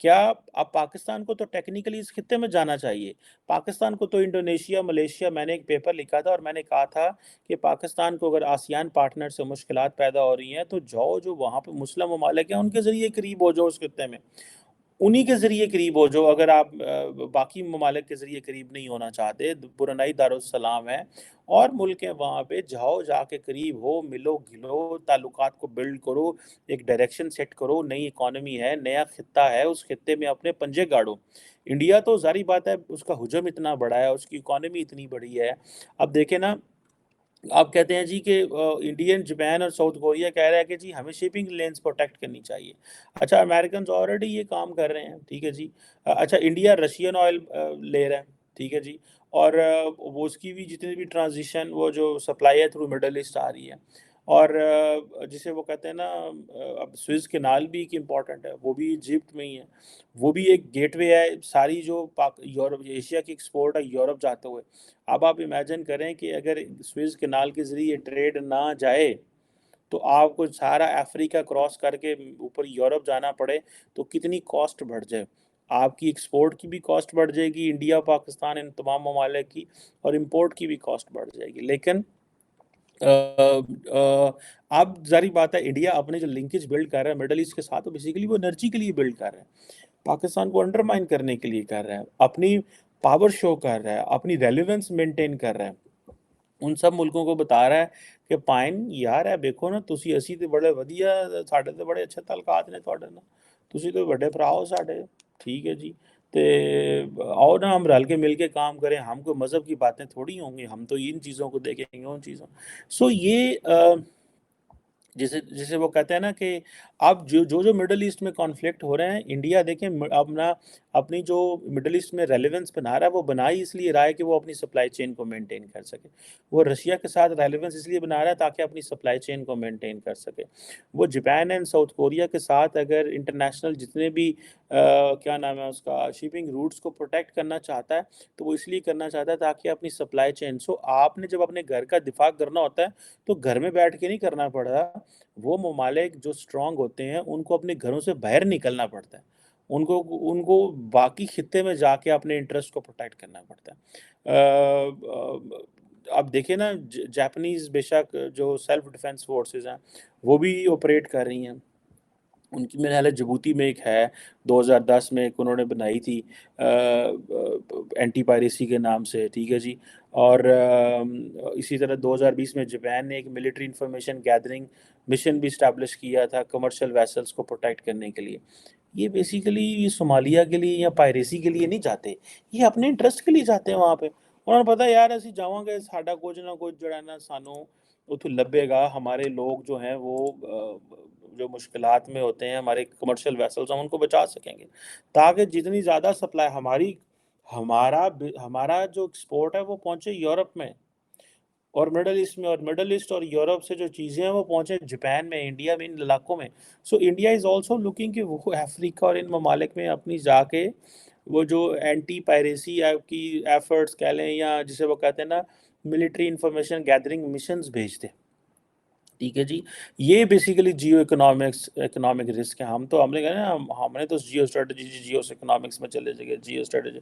کیا اب پاکستان کو تو ٹیکنیکلی اس خطے میں جانا چاہیے، پاکستان کو تو انڈونیشیا، ملیشیا، میں نے ایک پیپر لکھا تھا اور میں نے کہا تھا کہ پاکستان کو اگر آسیان پارٹنر سے مشکلات پیدا ہو رہی ہیں تو جاؤ جو وہاں پہ مسلم ممالک ہیں ان کے ذریعے قریب ہو جاؤ اس خطے میں، انہی کے ذریعے قریب ہو جو، اگر آپ باقی ممالک کے ذریعے قریب نہیں ہونا چاہتے، برنائی دارالسلام ہے اور ملک ہیں وہاں پہ، جاؤ جا کے قریب ہو، ملو گلو، تعلقات کو بلڈ کرو، ایک ڈائریکشن سیٹ کرو، نئی اکانومی ہے، نیا خطہ ہے، اس خطے میں اپنے پنجے گاڑو۔ انڈیا تو ظاہری بات ہے اس کا حجم اتنا بڑا ہے، اس کی اکانومی اتنی بڑی ہے، اب دیکھیں نا، آپ کہتے ہیں جی کہ انڈین، جاپان اور ساؤتھ کوریا کہہ رہا ہے کہ جی ہمیں شپنگ لینز پروٹیکٹ کرنی چاہیے۔ اچھا امریکنز آلریڈی یہ کام کر رہے ہیں، ٹھیک ہے جی۔ اچھا انڈیا رشین آئل لے رہا ہے، ٹھیک ہے جی، اور وہ اس کی بھی جتنی بھی ٹرانزیشن وہ جو سپلائی ہے تھرو مڈل ایسٹ آ رہی ہے، اور جسے وہ کہتے ہیں نا، اب سوئز کینال بھی ایک امپورٹنٹ ہے، وہ بھی ایجپٹ میں ہی ہے، وہ بھی ایک گیٹ وے ہے، ساری جو یورپ، ایشیا کی ایکسپورٹ ہے یورپ جاتے ہوئے۔ اب آپ امیجن کریں کہ اگر سوئز کینال کے ذریعے ٹریڈ نہ جائے تو آپ کو سارا افریقہ کراس کر کے اوپر یورپ جانا پڑے تو کتنی کاسٹ بڑھ جائے، آپ کی ایکسپورٹ کی بھی کاسٹ بڑھ جائے گی، انڈیا، پاکستان، ان تمام ممالک کی، اور امپورٹ کی بھی کاسٹ بڑھ جائے گی۔ لیکن اب ظاہری بات ہے انڈیا اپنے جو لنکیج بلڈ کر رہا ہے مڈل ایسٹ کے ساتھ، تو بیسیکلی وہ انرجی کے لیے بلڈ کر رہا ہے، پاکستان کو انڈرمائن کرنے کے لیے کر رہا ہے، اپنی پاور شو کر رہا ہے، اپنی ریلیونس مینٹین کر رہا ہے، ان سب ملکوں کو بتا رہا ہے کہ پائن یار ہے دیکھو نا تسی، اسی تے بڑے ودیا، ساڈے تے بڑے اچھے تعلقات نے تواڈے نال، تسی تے بڑے بھرا ہو ساڈے، ٹھیک ہے جی، تے آؤ نا ہم رل کے مل کے کام کریں، ہم کوئی مذہب کی باتیں تھوڑی ہوں گی، ہم تو ان چیزوں کو دیکھیں گے، ان چیزوں، سو یہ جسے وہ کہتے ہیں نا کہ اب جو مڈل ایسٹ میں کانفلکٹ ہو رہے ہیں، انڈیا دیکھیں اپنا، اپنی جو مڈل ایسٹ میں ریلیونس بنا رہا ہے، وہ بنا ہی اس لیے رہا ہے کہ وہ اپنی سپلائی چین کو مینٹین کر سکے، وہ رشیا کے ساتھ ریلیونس اس لیے بنا رہا ہے تاکہ اپنی سپلائی چین کو مینٹین کر سکے، وہ جاپان اینڈ ساؤتھ کوریا کے ساتھ اگر انٹرنیشنل جتنے بھی کیا نام ہے اس کا، شپنگ روٹس کو پروٹیکٹ کرنا چاہتا ہے تو وہ اس لیے کرنا چاہتا ہے تاکہ اپنی سپلائی چین، سو آپ نے جب اپنے گھر کا دفاع کرنا ہوتا ہے تو گھر میں بیٹھ کے نہیں کرنا پڑ رہا، وہ ممالک جو سٹرونگ ہوتے ہیں ان کو اپنے گھروں سے باہر نکلنا پڑتا ہے، ان کو باقی خطے میں جا کے اپنے انٹرسٹ کو پروٹیکٹ کرنا پڑتا ہے۔ اب دیکھیں نا، جاپنیز بے شک جو سیلف ڈیفense فورسز ہیں وہ بھی آپریٹ کر رہی ہیں، ان کی میرے خیال ہے جبوتی میں ایک ہے، 2010 میں ایک انہوں نے بنائی تھی اینٹی پائریسی کے نام سے، ٹھیک ہے جی، اور اسی طرح 2020 میں جاپان نے ایک ملٹری انفارمیشن گیدرنگ مشن بھی اسٹیبلش کیا تھا کمرشل ویسلز کو پروٹیکٹ کرنے کے لیے۔ یہ بیسیکلی صومالیہ کے لیے یا پائریسی کے لیے نہیں جاتے، یہ اپنے انٹرسٹ کے لیے جاتے ہیں وہاں پہ، انہوں نے پتا یار اسی جاواں گے ساڈا کچھ نہ کچھ جو ہے نا سانوں اتو لبے گا، ہمارے لوگ جو ہیں وہ جو مشکلات میں ہوتے ہیں، ہمارے کمرشل ویسلز ہم ان کو بچا سکیں گے، تاکہ جتنی زیادہ سپلائی ہمارا جو ایکسپورٹ ہے وہ پہنچے یورپ میں اور مڈل ایسٹ میں، اور مڈل ایسٹ اور یورپ سے جو چیزیں ہیں وہ پہنچے جاپان میں، انڈیا میں، ان علاقوں میں۔ So India is also looking کہ وہ افریقہ اور ان ممالک میں اپنی جا کے وہ جو اینٹی پائریسی کی ایفرٹس کہہ لیں، یا جسے وہ کہتے ہیں نا ملٹری انفارمیشن گیدرنگ مشنز بھیج دیں، ٹھیک ہے جی، یہ بیسیکلی اکنامک رسک ہے، ہم نے کہا نا ہم نے تو جیو اسٹریٹجی، جیو اکنامکس میں چلے جائے، جیو اسٹریٹجی،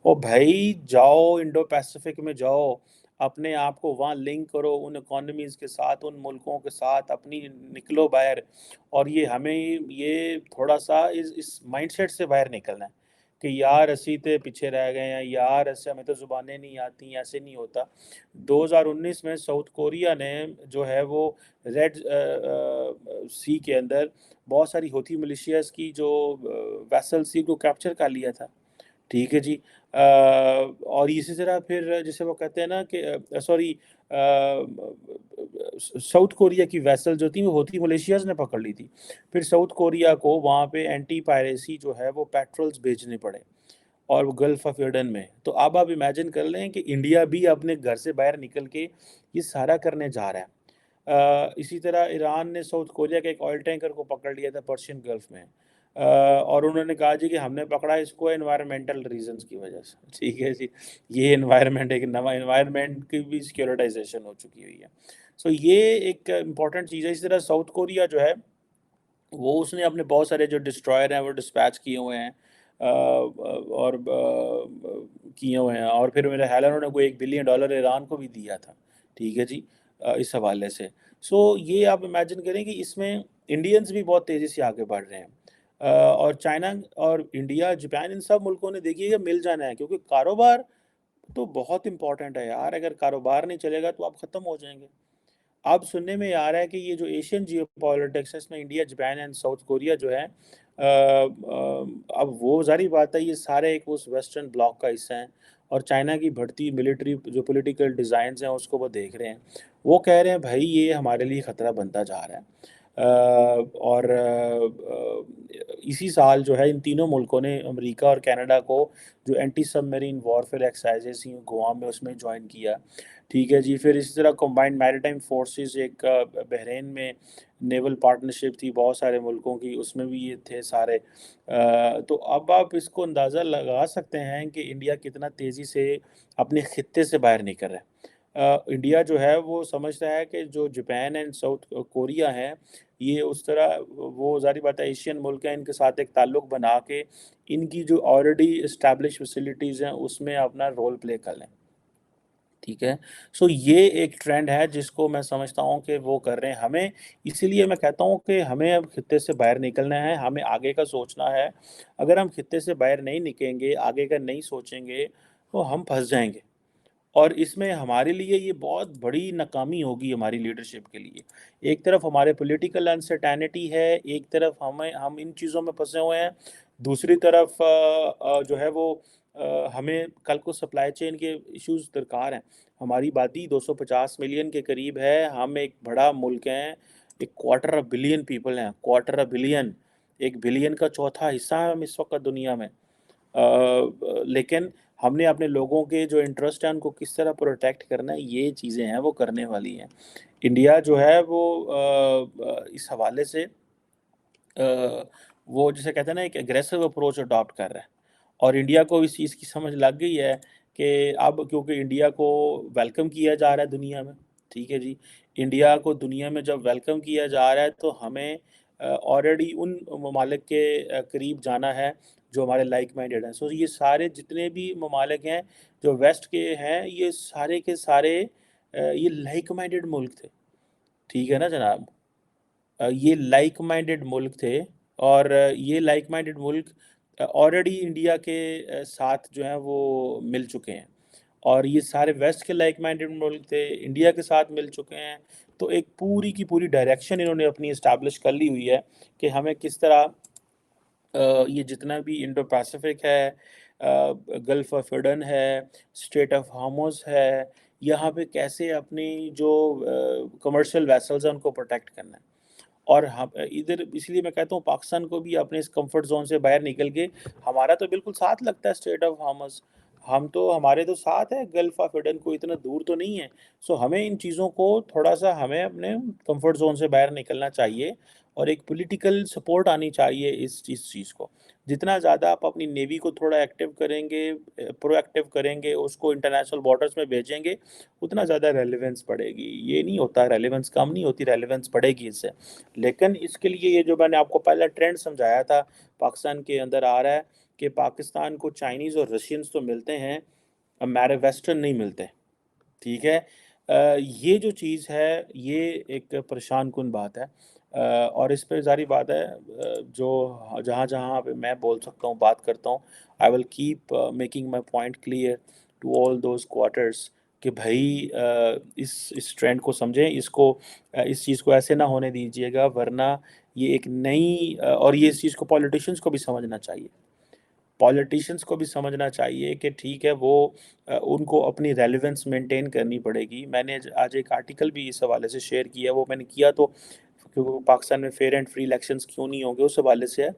او بھائی جاؤ انڈو پیسفک میں جاؤ، اپنے آپ کو وہاں لنک کرو ان اکانومیز کے ساتھ، ان ملکوں کے ساتھ، اپنی نکلو باہر، اور ہمیں یہ تھوڑا سا اس مائنڈ سیٹ سے باہر نکلنا ہے کہ یار اسی تے پیچھے رہ گئے ہیں، یار ایسے ہمیں تو زبانیں نہیں آتی، ایسے نہیں ہوتا۔ 2019 میں ساؤتھ کوریا نے جو ہے وہ ریڈ سی کے اندر بہت ساری ہوتی ملیشیاز کی جو ویسل سی کو کیپچر کر لیا تھا، ٹھیک ہے جی، اور اسی طرح پھر جسے وہ کہتے ہیں نا کہ سوری، ساؤتھ کوریا کی ویسل جو تھی وہ ہوتی ملیشیاز نے پکڑ لی تھی، پھر ساؤتھ کوریا کو وہاں پہ اینٹی پائریسی جو ہے وہ پیٹرولز بھیجنے پڑے، اور وہ گلف آف ایڈن میں، تو اب آپ امیجن کر لیں کہ انڈیا بھی اپنے گھر سے باہر نکل کے یہ سارا کرنے جا رہا ہے۔ اسی طرح ایران نے ساؤتھ کوریا کے ایک آئل ٹینکر کو پکڑ لیا تھا پرشین گلف میں، اور انہوں نے کہا جی کہ ہم نے پکڑا اس کو انوائرمنٹل ریزنز کی وجہ سے، ٹھیک ہے جی، یہ انوائرمنٹ ایک نوا انوائرمنٹ کی بھی سیکیورٹائزیشن ہو چکی ہوئی ہے، سو یہ ایک امپورٹنٹ چیز ہے۔ اسی طرح ساؤتھ کوریا جو ہے وہ اس نے اپنے بہت سارے جو ڈسٹرائر ہیں وہ ڈسپیچ کیے ہوئے ہیں، اور کیے ہوئے ہیں، اور پھر میرے خیال ہے انہوں نے کوئی $1 بلین ایران کو بھی دیا تھا، ٹھیک ہے جی، اس حوالے سے۔ سو یہ آپ امیجن کریں کہ اس میں انڈینز بھی بہت تیزی سے آگے بڑھ رہے ہیں، اور چائنا اور انڈیا، جاپان، ان سب ملکوں نے دیکھیے کہ مل جانا ہے، کیونکہ کاروبار تو بہت امپورٹنٹ ہے یار، اگر کاروبار نہیں چلے گا تو آپ ختم ہو جائیں گے۔ اب سننے میں آ رہا ہے کہ یہ جو ایشین جیو پالیٹکس ہے، اس میں India, Japan and south Korea جو ہے، اب وہ ظاہری بات ہے یہ سارے ایک اس ویسٹرن بلاک کا حصہ ہیں، اور چائنا کی بڑھتی ملٹری جو پولیٹیکل ڈیزائنز ہیں اس کو وہ دیکھ رہے ہیں، وہ کہہ رہے ہیں بھائی یہ ہمارے لیے خطرہ بنتا جا رہا ہے۔ اور اسی سال جو ہے ان تینوں ملکوں نے امریکہ اور کینیڈا کو جو اینٹی سب میرین وارفیئر ایکسرسائزز تھیں گوام میں، اس میں جوائن کیا، ٹھیک ہے جی۔ پھر اسی طرح کمبائنڈ میریٹائم فورسز ایک بحرین میں نیول پارٹنرشپ تھی بہت سارے ملکوں کی، اس میں بھی یہ تھے سارے۔ تو اب آپ اس کو اندازہ لگا سکتے ہیں کہ انڈیا کتنا تیزی سے اپنے خطے سے باہر نکل رہا ہے۔ انڈیا جو ہے وہ سمجھتا ہے کہ جو جاپان اینڈ ساؤتھ کوریا ہیں، یہ اس طرح وہ ظاہری بات ہے ایشین ملک ہیں، ان کے ساتھ ایک تعلق بنا کے ان کی جو آلریڈی اسٹیبلش فیسلٹیز ہیں اس میں اپنا رول پلے کر لیں، ٹھیک ہے۔ سو یہ ایک ٹرینڈ ہے جس کو میں سمجھتا ہوں کہ وہ کر رہے ہیں ہمیں، اسی لیے میں کہتا ہوں کہ ہمیں اب خطے سے باہر نکلنا ہے، ہمیں آگے کا سوچنا ہے۔ اگر ہم خطے سے باہر نہیں نکلیں گے، آگے کا نہیں سوچیں گے، تو ہم پھنس جائیں گے، اور اس میں ہمارے لیے یہ بہت بڑی ناکامی ہوگی ہماری لیڈرشپ کے لیے۔ ایک طرف ہمارے پولیٹیکل انسرٹینٹی ہے، ایک طرف ہم ان چیزوں میں پھنسے ہوئے ہیں، دوسری طرف جو ہے وہ ہمیں کل کو سپلائی چین کے ایشوز درکار ہیں۔ ہماری آبادی 250 ملین کے قریب ہے، ہم ایک بڑا ملک ہیں، ایک کوارٹر بلین پیپل ہیں، کوارٹر بلین، 1 بلین کا چوتھا حصہ ہے ہم اس وقت دنیا میں۔ لیکن ہم نے اپنے لوگوں کے جو انٹرسٹ ہیں ان کو کس طرح پروٹیکٹ کرنا ہے، یہ چیزیں ہیں وہ کرنے والی ہیں۔ انڈیا جو ہے وہ اس حوالے سے وہ جسے کہتے ہیں نا ایک اگریسو اپروچ اڈاپٹ کر رہا ہے، اور انڈیا کو اس چیز کی سمجھ لگ گئی ہے کہ اب کیونکہ انڈیا کو ویلکم کیا جا رہا ہے دنیا میں، ٹھیک ہے جی، انڈیا کو دنیا میں جب ویلکم کیا جا رہا ہے تو ہمیں آلریڈی ان ممالک کے قریب جانا ہے جو ہمارے لائک مائنڈیڈ ہیں۔ سو یہ سارے جتنے بھی ممالک ہیں جو ویسٹ کے ہیں، یہ سارے کے سارے یہ لائک مائنڈیڈ ملک تھے، ٹھیک ہے نا جناب، یہ لائک مائنڈیڈ ملک تھے، اور یہ لائک مائنڈیڈ ملک آلریڈی انڈیا کے ساتھ جو ہیں وہ مل چکے ہیں، اور یہ سارے ویسٹ کے لائک مائنڈیڈ ملک تھے، انڈیا کے ساتھ مل چکے ہیں، تو ایک پوری کی پوری ڈائریکشن انہوں نے اپنی اسٹیبلش کر لی ہوئی ہے کہ ہمیں کس طرح یہ جتنا بھی انڈو پیسیفک ہے، گلف آف ایڈن ہے، اسٹریٹ آف ہارموز ہے، یہاں پہ کیسے اپنی جو کمرشل ویسلز ہیں ان کو پروٹیکٹ کرنا ہے۔ اور ہم ادھر اس لیے میں کہتا ہوں پاکستان کو بھی اپنے اس کمفرٹ زون سے باہر نکل کے، ہمارا تو بالکل ساتھ لگتا ہے اسٹریٹ آف ہارمز، ہمارے تو ساتھ ہے گلف آف ایڈن، کو اتنا دور تو نہیں ہے۔ سو ہمیں ان چیزوں کو تھوڑا سا ہمیں اپنے کمفرٹ زون سے باہر نکلنا چاہیے، اور ایک پولیٹیکل سپورٹ آنی چاہیے اس چیز کو۔ جتنا زیادہ آپ اپنی نیوی کو تھوڑا ایکٹیو کریں گے، پرو ایکٹیو کریں گے، اس کو انٹرنیشنل بارڈرز میں بھیجیں گے، اتنا زیادہ ریلیونس بڑھے گی۔ یہ نہیں ہوتا ریلیونس کم نہیں ہوتی، ریلیونس بڑھے گی اس سے۔ لیکن اس کے لیے یہ جو میں نے آپ کو پہلا ٹرینڈ سمجھایا تھا پاکستان کے اندر آ رہا ہے کہ پاکستان کو چائنیز اور رشینز تو ملتے ہیں، ہمارے ویسٹرن نہیں ملتے، ٹھیک ہے۔ یہ جو چیز ہے یہ ایک پریشان کن بات ہے، اور اس پہ ظاہری بات ہے جو جہاں جہاں پہ میں بول سکتا ہوں بات کرتا ہوں، I will keep making my point clear to all those quarters کہ بھائی اس ٹرینڈ کو سمجھیں، اس چیز کو ایسے نہ ہونے دیجیے گا، ورنہ یہ ایک نئی اور یہ اس چیز کو پولیٹیشنز کو بھی سمجھنا چاہیے، پولیٹیشنز کو بھی سمجھنا چاہیے کہ ٹھیک ہے وہ ان کو اپنی ریلیونس مینٹین کرنی پڑے گی۔ میں نے آج ایک آرٹیکل بھی اس حوالے سے شیئر کیا، وہ میں نے کیا تو کیونکہ پاکستان میں فیئر اینڈ فری الیکشنز کیوں نہیں ہوں گے اس حوالے سے ہے،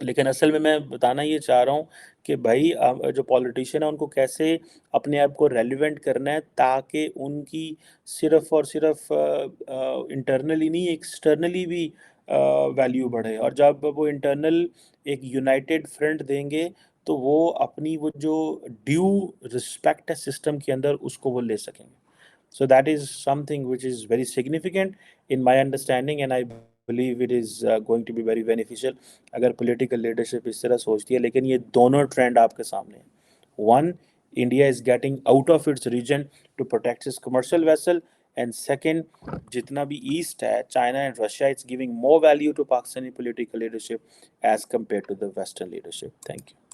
لیکن اصل میں بتانا یہ چاہ رہا ہوں کہ بھائی جو پولیٹیشین ہے ان کو کیسے اپنے آپ کو ریلیونٹ کرنا ہے تاکہ ان کی صرف اور صرف انٹرنلی نہیں ایکسٹرنلی بھی ویلیو بڑھے، اور جب وہ انٹرنل ایک یونائٹڈ فرنٹ دیں گے تو وہ اپنی وہ جو ڈیو رسپیکٹ ہے سسٹم کے اندر اس کو وہ لے سکیں گے۔ So that is something which is very significant in my understanding, and I believe it is going to be very beneficial اگر political leadership اس طرح سوچتی ہے. لیکن یہ دونوں ٹرینڈ آپ کے سامنے ہیں. One, India is getting out of its region to protect its commercial vessel, and second, جتنا بھی ایسٹ ہے, China and Russia, it's giving more value to Pakistani political leadership as compared to the Western leadership. Thank you.